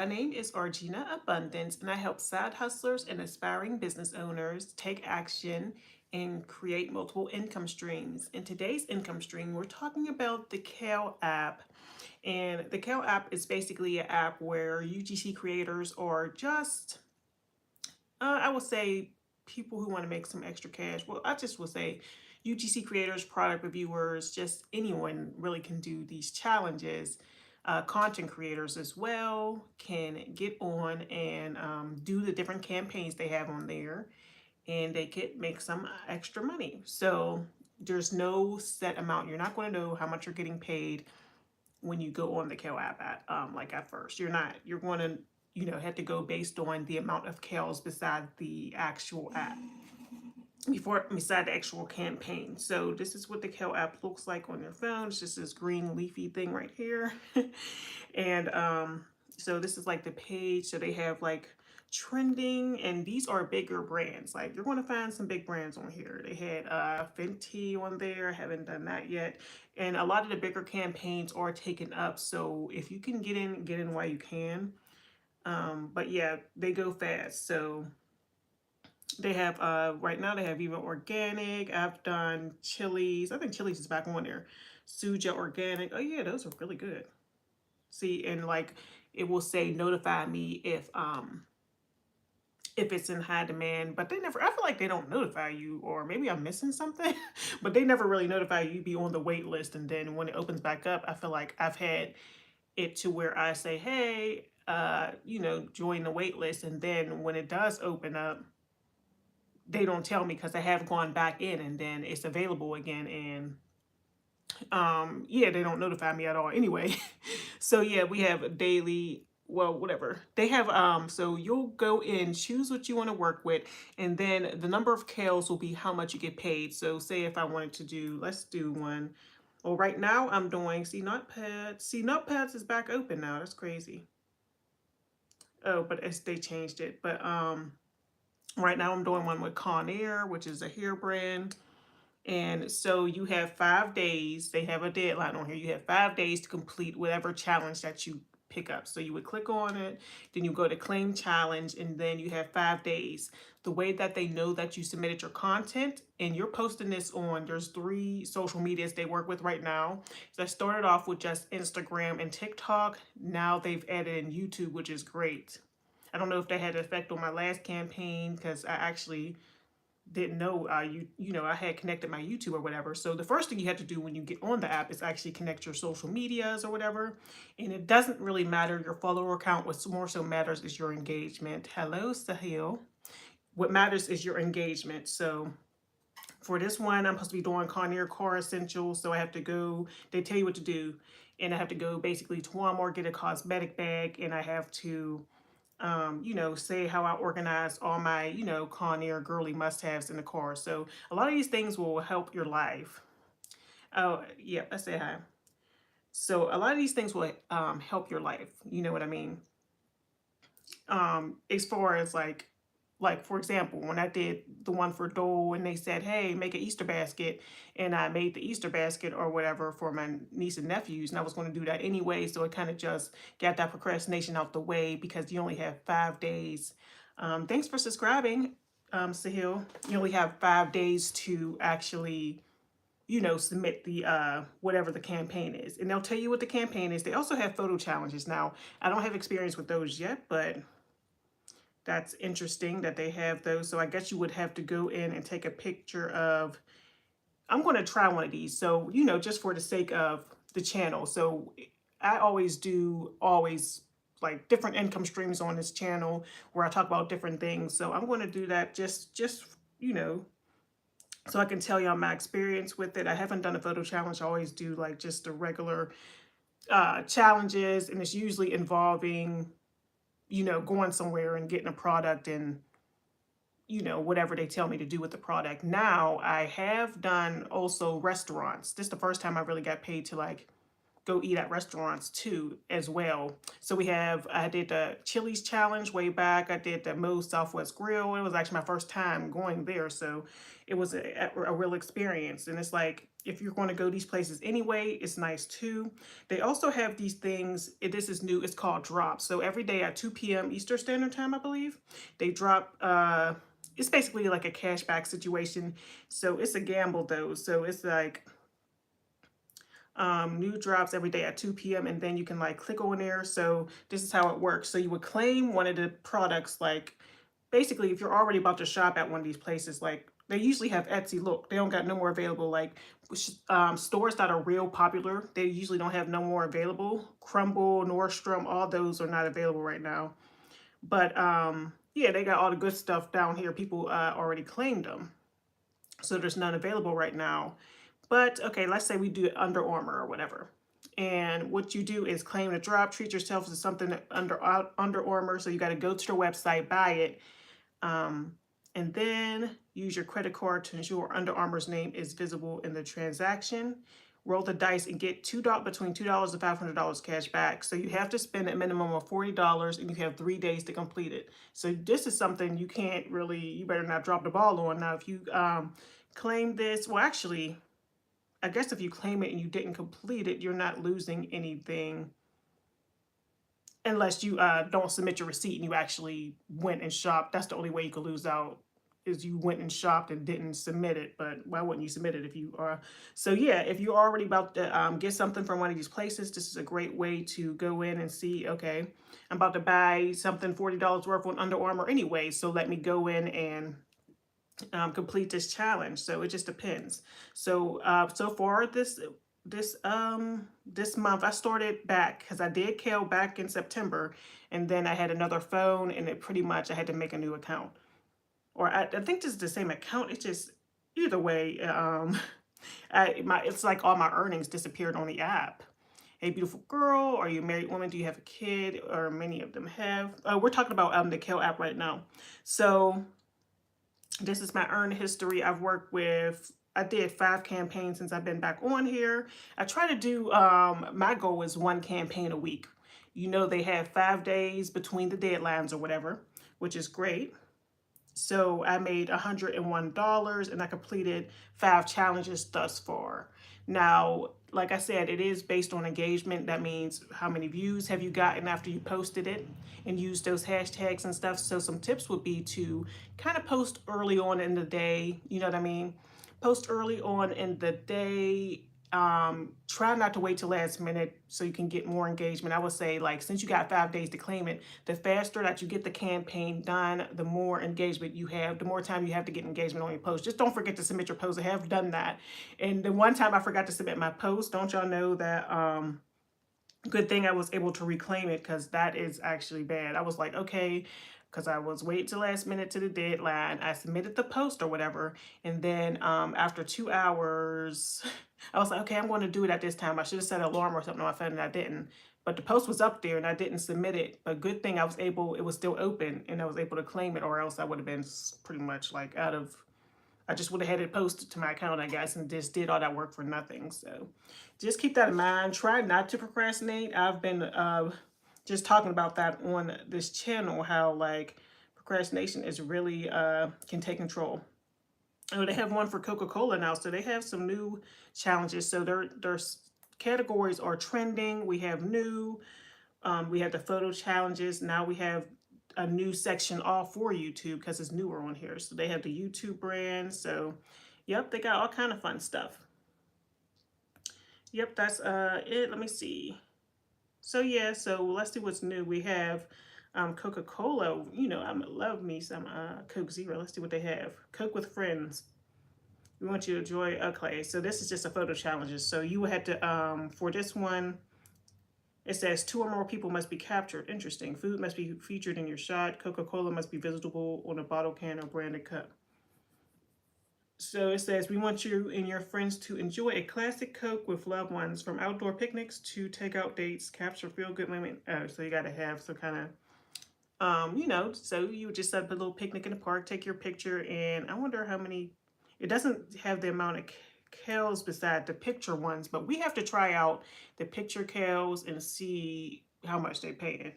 My name is Argina Abundance, and I help side hustlers and aspiring business owners take action and create multiple income streams. In today's income stream, we're talking about the Kale app. And the Kale app is basically an app where UGC creators or just, I would say, people who want to make some extra cash. Well, I just would say UGC creators, product reviewers, just anyone really can do these challenges. Content creators as well can get on and do the different campaigns they have on there, and they could make some extra money. So there's no set amount. You're not going to know how much you're getting paid when you go on the Kale app like at first. You're not. You're going to have to go based on the amount of Kales beside the actual app, beside the actual campaign. So this is what the Kale app looks like on your phone. It's just this green leafy thing right here. And so this is like the page. So they have like trending, and these are bigger brands. Like you're going to find some big brands on here. They had Fenty on there. I haven't done that yet. And a lot of the bigger campaigns are taken up. So if you can get in while you can. But yeah, they go fast. So they have right now they have even organic. I've done Chili's. I think Chili's is back on there. Suja organic. Oh yeah, those are really good. See, and like it will say notify me if it's in high demand, but they never, I feel like they don't notify you, or maybe I'm missing something, but they never really notify you be on the wait list. And then when it opens back up, I feel like I've had it to where I say, hey, join the wait list. And then when it does open up, they don't tell me because I have gone back in and then it's available again. And yeah, they don't notify me at all anyway. So yeah, we have daily, well, whatever they have. So you'll go in, choose what you want to work with, and then the number of kales will be how much you get paid. So say if I wanted to do, let's do one. Well, right now I'm doing, see, notepads. See, notepads is back open now. That's crazy. Oh, but they changed it. But right now I'm doing one with Conair, which is a hair brand. And so you have 5 days. They have a deadline on here. You have 5 days to complete whatever challenge that you pick up. So you would click on it, then you go to claim challenge, and then you have 5 days. The way that they know that you submitted your content, and you're posting this on, there's 3 social medias they work with right now. So I started off with just Instagram and TikTok. Now they've added in YouTube, which is great. I don't know if that had an effect on my last campaign because I actually didn't know I had connected my YouTube or whatever. So the first thing you have to do when you get on the app is actually connect your social medias or whatever. And it doesn't really matter your follower count. What more so matters is your engagement. Hello, Sahil. What matters is your engagement. So for this one, I'm supposed to be doing Conair Car Essentials. So I have to go, they tell you what to do. And I have to go basically to Walmart, get a cosmetic bag, and I have to say how I organize all my, Conair girly must-haves in the car. So a lot of these things will help your life. Oh, yeah, I say hi. So a lot of these things will help your life. You know what I mean? As far as like for example, when I did the one for Dole and they said, hey, make an Easter basket, and I made the Easter basket or whatever for my niece and nephews, and I was going to do that anyway, so it kind of just got that procrastination out the way because you only have 5 days. Thanks for subscribing, Sahil. You only have 5 days to actually submit the whatever the campaign is, and they'll tell you what the campaign is. They also have photo challenges. Now I don't have experience with those yet, but that's interesting that they have those. So I guess you would have to go in and take a picture of, I'm going to try one of these. So, just for the sake of the channel. So I always like different income streams on this channel where I talk about different things. So I'm going to do that just, so I can tell y'all my experience with it. I haven't done a photo challenge. I always do like just the regular challenges, and it's usually involving going somewhere and getting a product and, whatever they tell me to do with the product. Now, I have done also restaurants. This is the first time I really got paid to like go eat at restaurants too as well. So I did the Chili's challenge way back. I did the Moe's Southwest Grill. It was actually my first time going there, so it was a real experience. And it's like, if you're going to go these places anyway, it's nice too. They also have these things. This is new. It's called drops. So every day at 2 p.m. Eastern Standard Time, I believe, they drop. It's basically like a cashback situation. So it's a gamble though. So it's like new drops every day at 2 p.m. and then you can like click on there. So this is how it works. So you would claim one of the products, like basically if you're already about to shop at one of these places, like they usually have Etsy. Look, they don't got no more available. Like stores that are real popular, they usually don't have no more available. Crumble, Nordstrom, all those are not available right now. But yeah, they got all the good stuff down here. People already claimed them. So there's none available right now. But okay, let's say we do Under Armour or whatever. And what you do is claim the drop, treat yourself to something under Armour. So you got to go to their website, buy it, and then use your credit card to ensure Under Armour's name is visible in the transaction. Roll the dice and get between $2 and $500 cash back. So you have to spend a minimum of $40 and you have 3 days to complete it. So this is something you can't really, you better not drop the ball on. Now, if you claim this, well, actually, I guess if you claim it and you didn't complete it, you're not losing anything unless you don't submit your receipt and you actually went and shopped. That's the only way you could lose out, is you went and shopped and didn't submit it. But why wouldn't you submit it if you are? So yeah, if you're already about to get something from one of these places, this is a great way to go in and see, okay, I'm about to buy something $40 worth on Under Armour anyway, so let me go in and complete this challenge. So it just depends. So so far this month I started back because I did Kale back in September, and then I had another phone, and it pretty much I had to make a new account. Or I think this is the same account. It's just either way, it's like all my earnings disappeared on the app. Hey, beautiful girl, are you a married woman? Do you have a kid? Or many of them have. We're talking about the Kale app right now. So this is my earn history. I did 5 campaigns since I've been back on here. I try to do, my goal is 1 campaign a week. You know, they have 5 days between the deadlines or whatever, which is great. So I made $101 and I completed 5 challenges thus far. Now, like I said, it is based on engagement. That means how many views have you gotten after you posted it, and use those hashtags and stuff. So some tips would be to kind of post early on in the day. You know what I mean? Post early on in the day. Try not to wait till last minute so you can get more engagement. I would say, like, since you got 5 days to claim it, the faster that you get the campaign done, the more engagement you have, the more time you have to get engagement on your post. Just don't forget to submit your post. I have done that. And the one time I forgot to submit my post, don't y'all know that good thing I was able to reclaim it, because that is actually bad. I was like, okay, because I was waiting till last minute to the deadline. I submitted the post or whatever. And then after 2 hours, I was like, okay, I'm going to do it at this time. I should have set an alarm or something on my phone, and I didn't. But the post was up there and I didn't submit it. But good thing it was still open and I was able to claim it, or else I would have been pretty much like I just would have had it posted to my account, I guess, and just did all that work for nothing. So just keep that in mind. Try not to procrastinate. I've been just talking about that on this channel, how like procrastination is really can take control. Oh, they have one for Coca-Cola now, so they have some new challenges. So their categories are trending. We have new. We have the photo challenges. Now we have a new section all for YouTube because it's newer on here. So they have the YouTube brand. So, yep, they got all kind of fun stuff. Yep, that's it. Let me see. So yeah, so let's see what's new. We have Coca-Cola. You know, I love me some Coke Zero. Let's see what they have. Coke with friends. We want you to enjoy. Okay, so this is just a photo challenges. So you had to for this one, it says 2 or more people must be captured. Interesting. Food must be featured in your shot. Coca-Cola must be visible on a bottle, can, or branded cup. So it says, we want you and your friends to enjoy a classic Coke with loved ones, from outdoor picnics to takeout dates. Capture feel-good moment. So you got to have some kind of, you know, so you would just set up a little picnic in the park, take your picture, and I wonder how many, it doesn't have the amount of kales beside the picture ones, but we have to try out the picture kales and see how much they paying.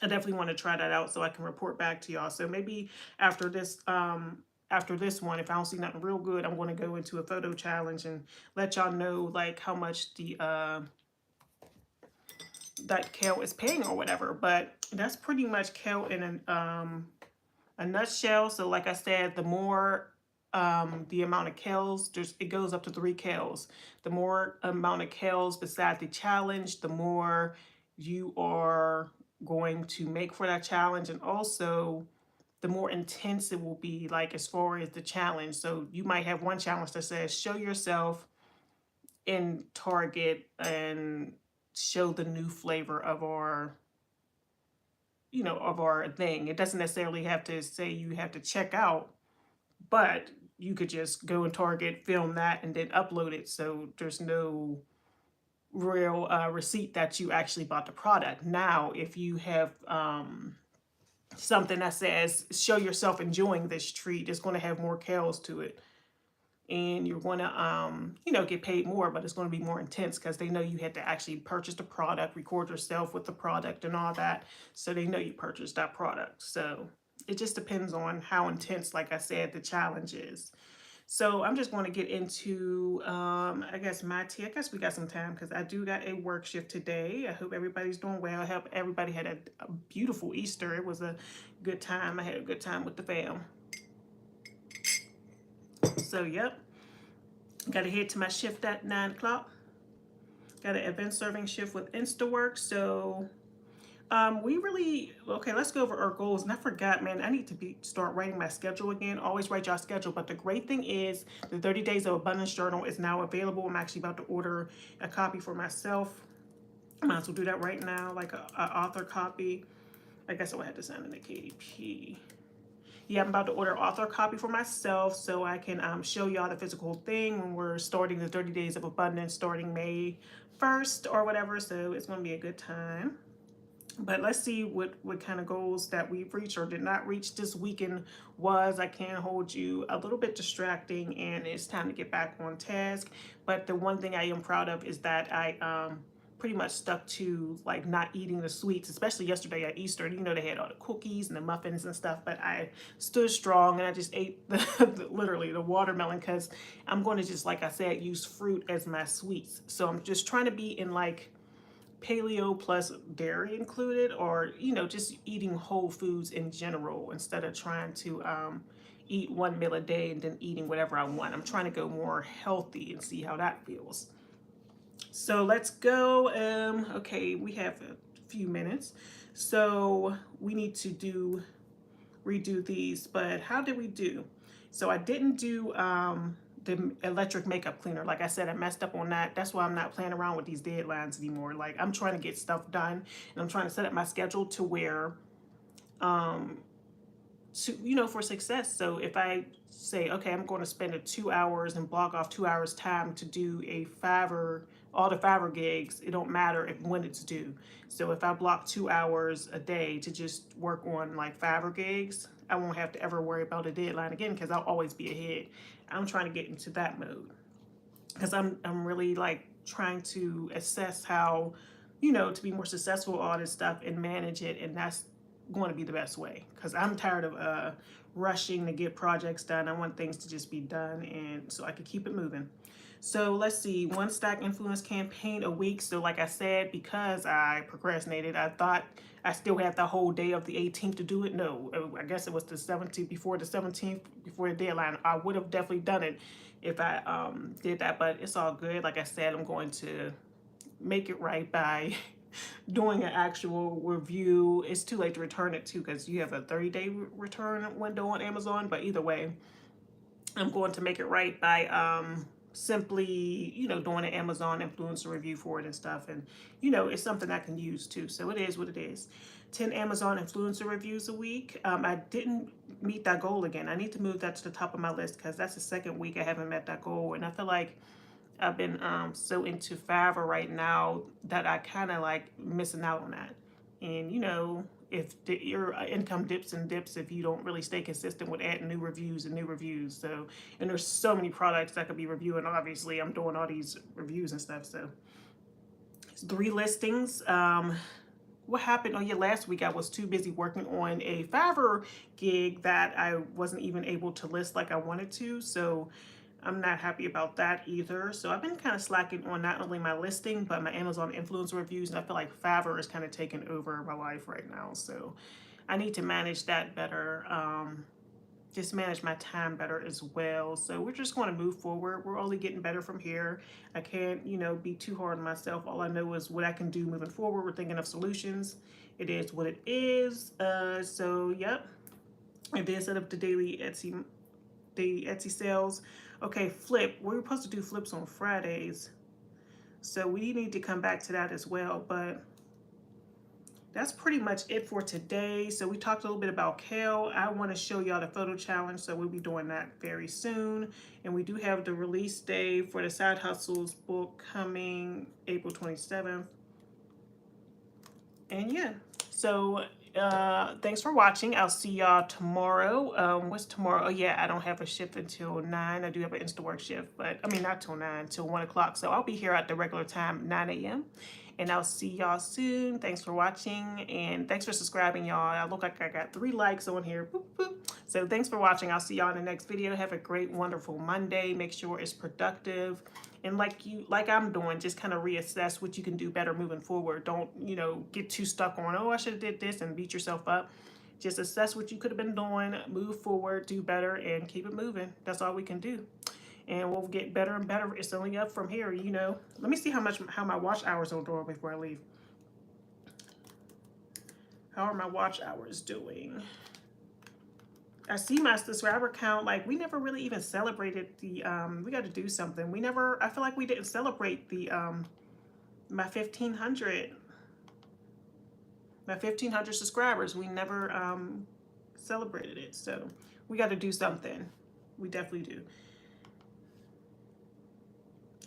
I definitely want to try that out so I can report back to y'all. So maybe after this one, if I don't see nothing real good, I'm going to go into a photo challenge and let y'all know like how much the that kale is paying or whatever. But that's pretty much kale in a nutshell. So like I said, the more the amount of kales, it goes up to 3 kales. The more amount of kales beside the challenge, the more you are going to make for that challenge, and also the more intense it will be, like as far as the challenge. So you might have one challenge that says show yourself in Target and show the new flavor of our, of our thing. It doesn't necessarily have to say you have to check out, but you could just go in Target, film that, and then upload it. So there's no real receipt that you actually bought the product. Now, if you have something that says show yourself enjoying this treat, it's going to have more kales to it. And you're going to, get paid more, but it's going to be more intense because they know you had to actually purchase the product, record yourself with the product and all that. So they know you purchased that product. So it just depends on how intense, like I said, the challenge is. So I'm just going to get into, I guess, my tea. I guess we got some time because I do got a work shift today. I hope everybody's doing well. I hope everybody had a beautiful Easter. It was a good time. I had a good time with the fam. So, yep. Got to head to my shift at 9 o'clock. Got an event serving shift with Instawork. So, okay, let's go over our goals. And I forgot, man, I need to start writing my schedule again. Always write y'all schedule. But the great thing is the 30 Days of Abundance Journal is now available. I'm actually about to order a copy for myself. I might as well do that right now, like a author copy. I guess I would have to send in a KDP. Yeah, I'm about to order an author copy for myself so I can show y'all the physical thing when we're starting the 30 Days of Abundance starting May 1st or whatever. So it's going to be a good time. But let's see what kind of goals that we've reached or did not reach this weekend was. I can't hold you, a little bit distracting, and it's time to get back on task. But the one thing I am proud of is that I pretty much stuck to like not eating the sweets, especially yesterday at Easter. They had all the cookies and the muffins and stuff, but I stood strong and I just ate literally the watermelon because I'm going to just, like I said, use fruit as my sweets. So I'm just trying to be in like paleo plus dairy included, or just eating whole foods in general instead of trying to eat one meal a day and then eating whatever I want. I'm trying to go more healthy and see how that feels. So let's go. Okay, we have a few minutes, so we need to redo these. But how did we do? So I didn't do the electric makeup cleaner. Like I said, I messed up on that. That's why I'm not playing around with these deadlines anymore. Like, I'm trying to get stuff done, and I'm trying to set up my schedule to where for success. So if I say, okay, I'm going to spend 2 hours and block off 2 hours time to do a Fiverr, all the Fiverr gigs, it don't matter when it's due. So if I block 2 hours a day to just work on like Fiverr gigs, I won't have to ever worry about a deadline again because I'll always be ahead. I'm trying to get into that mode because I'm really like trying to assess how, to be more successful, all this stuff, and manage it. And that's going to be the best way because I'm tired of rushing to get projects done. I want things to just be done and so I can keep it moving. So let's see, 1 stack influence campaign a week. So like I said, because I procrastinated, I thought I still had the whole day of the 18th to do it. No, I guess it was the 17th, before the 17th, before the deadline. I would have definitely done it if I did that, but it's all good. Like I said, I'm going to make it right by doing an actual review. It's too late to return it too because you have a 30-day return window on Amazon, but either way, I'm going to make it right by simply, doing an Amazon influencer review for it and stuff. And, it's something I can use too. So it is what it is. 10 Amazon influencer reviews a week. I didn't meet that goal again. I need to move that to the top of my list because that's the second week I haven't met that goal. And I feel like I've been so into Fiverr right now that I kind of like missing out on that. And you know, if your income dips and dips if you don't really stay consistent with adding new reviews and new reviews. So, and there's so many products I could be reviewing. Obviously, I'm doing all these reviews and stuff. So, it's 3 listings. What happened? Oh yeah, last week I was too busy working on a Fiverr gig that I wasn't even able to list like I wanted to. So I'm not happy about that either. So I've been kind of slacking on not only my listing, but my Amazon influencer reviews. And I feel like Fiverr is kind of taking over my life right now. So I need to manage that better. Just manage my time better as well. So we're just going to move forward. We're only getting better from here. I can't, you know, be too hard on myself. All I know is what I can do moving forward. We're thinking of solutions. It is what it is. So yep. I did set up the daily Etsy sales. Okay, flip. We're supposed to do flips on Fridays. So we need to come back to that as well. But that's pretty much it for today. So we talked a little bit about Kale. I want to show y'all the photo challenge, so we'll be doing that very soon. And we do have the release day for the Side Hustles book coming April 27th. And yeah, so thanks for watching. I'll see y'all tomorrow. What's tomorrow? Oh yeah, I don't have a shift until 9. I do have an Instawork shift, but I mean not till 9, till 1 o'clock. So I'll be here at the regular time, 9 a.m. And I'll see y'all soon. Thanks for watching, and thanks for subscribing, y'all. I look like I got 3 likes on here. Boop, boop. So thanks for watching. I'll see y'all in the next video. Have a great, wonderful Monday. Make sure it's productive. And like I'm doing, just kind of reassess what you can do better moving forward. Don't, you know, get too stuck on, oh, I should have did this, and beat yourself up. Just assess what you could have been doing, move forward, do better, and keep it moving. That's all we can do. And we'll get better and better. It's only up from here, you know. Let me see how my watch hours are doing before I leave. How are my watch hours doing? I see my subscriber count, like we never really even celebrated the we got to do something. I feel like we didn't celebrate the my 1500 subscribers. We never celebrated it. So we got to do something. We definitely do.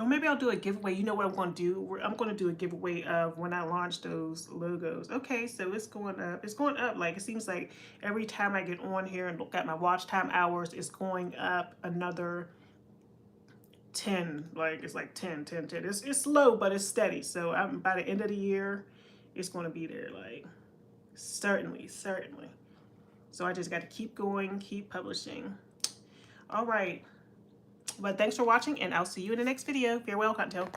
Or maybe I'll do a giveaway. You know what I'm going to do? I'm going to do a giveaway of when I launch those logos. Okay, so it's going up. It's going up. Like, it seems like every time I get on here and look at my watch time hours, it's going up another 10. Like, it's like 10, 10, 10. It's slow, but it's steady. So by the end of the year, it's going to be there. Like, certainly, certainly. So I just got to keep going, keep publishing. All right. But thanks for watching, and I'll see you in the next video. Farewell, Cottontail.